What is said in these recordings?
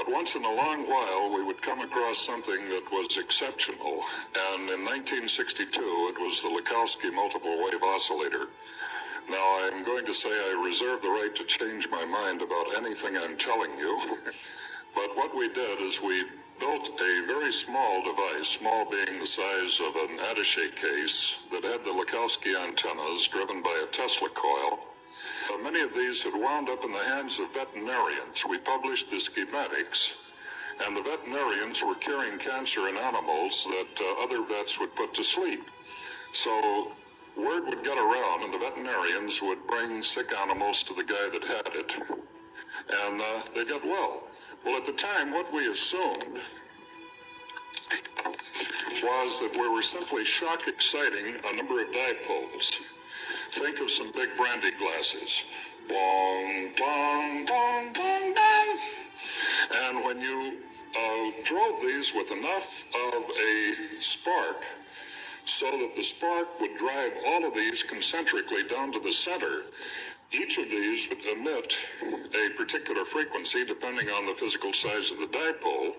But once in a long while, we would come across something that was exceptional. And in 1962, it was the Lokowski multiple wave oscillator. Now, I'm going to say I reserve the right to change my mind about anything I'm telling you. But what we did is we built a very small device, small being the size of an attaché case, that had the Lokowski antennas driven by a Tesla coil. Many of these had wound up in the hands of veterinarians. We published the schematics, and the veterinarians were curing cancer in animals that other vets would put to sleep. So word would get around, and the veterinarians would bring sick animals to the guy that had it, and they got well. Well, at the time, what we assumed was that we were simply shock exciting a number of dipoles. Think of some big brandy glasses. Bong, bong, bong, bong, bong. And when you drove these with enough of a spark, so that the spark would drive all of these concentrically down to the center, each of these would emit a particular frequency depending on the physical size of the dipole.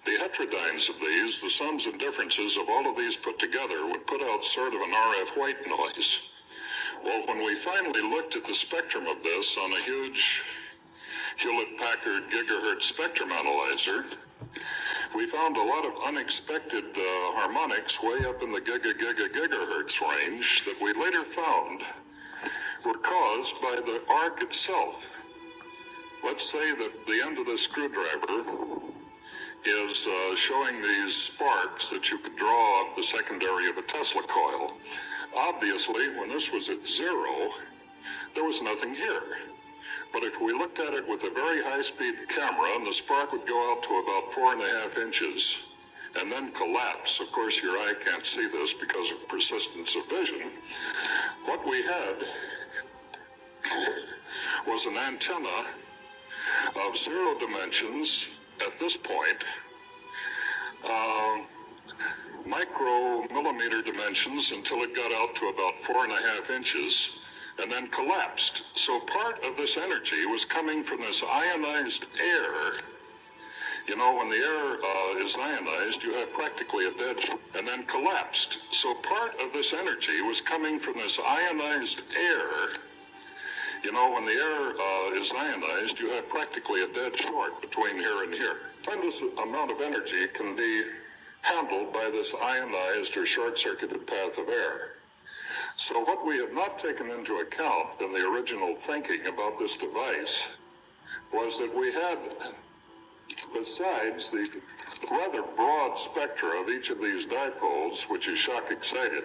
The heterodynes of these, the sums and differences of all of these put together, would put out sort of an RF white noise. Well, when we finally looked at the spectrum of this on a huge Hewlett-Packard gigahertz spectrum analyzer, we found a lot of unexpected harmonics way up in the gigahertz range that we later found were caused by the arc itself. Let's say that the end of the screwdriver is showing these sparks that you could draw off the secondary of a Tesla coil. Obviously, when this was at zero, there was nothing here. But if we looked at it with a very high-speed camera, and the spark would go out to about 4.5 inches, and then collapse. Of course, your eye can't see this because of persistence of vision. What we had was an antenna of 0 dimensions at this point, micromillimeter dimensions until it got out to about 4.5 inches, and then collapsed. So part of this energy was coming from this ionized air. You know, when the air is ionized, you have practically a dead shot, and then collapsed. So part of this energy was coming from this ionized air. You know, when the air is ionized, you have practically a dead short between here and here. Tremendous amount of energy can be handled by this ionized or short-circuited path of air. So what we have not taken into account in the original thinking about this device was that we had, besides the rather broad spectra of each of these dipoles, which is shock excited,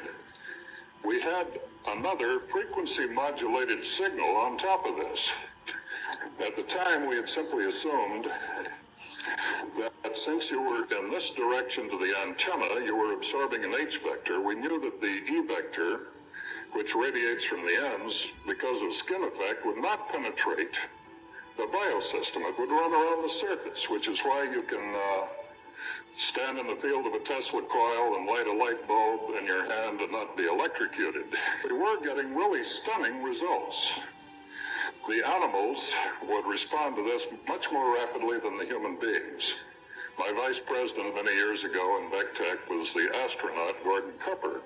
we had another frequency modulated signal on top of this. At the time, we had simply assumed that since you were in this direction to the antenna, you were absorbing an H vector. We knew that the E vector, which radiates from the ends because of skin effect, would not penetrate the biosystem. It would run around the surface, which is why you can stand in the field of a Tesla coil and light a light bulb in your hand and not be electrocuted. We were getting really stunning results. The animals would respond to this much more rapidly than the human beings. My vice president many years ago in VecTech was the astronaut Gordon Cupper.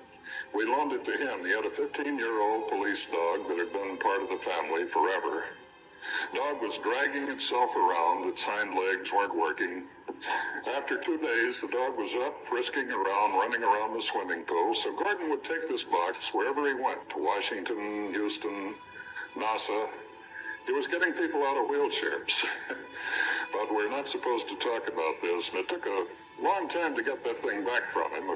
We loaned it to him. He had a 15-year-old police dog that had been part of the family forever. Dog was dragging itself around. Its hind legs weren't working. After 2 days, the dog was up, frisking around, running around the swimming pool. So Gordon would take this box wherever he went, to Washington, Houston, NASA. He was getting people out of wheelchairs. But we're not supposed to talk about this, and it took a long time to get that thing back from him.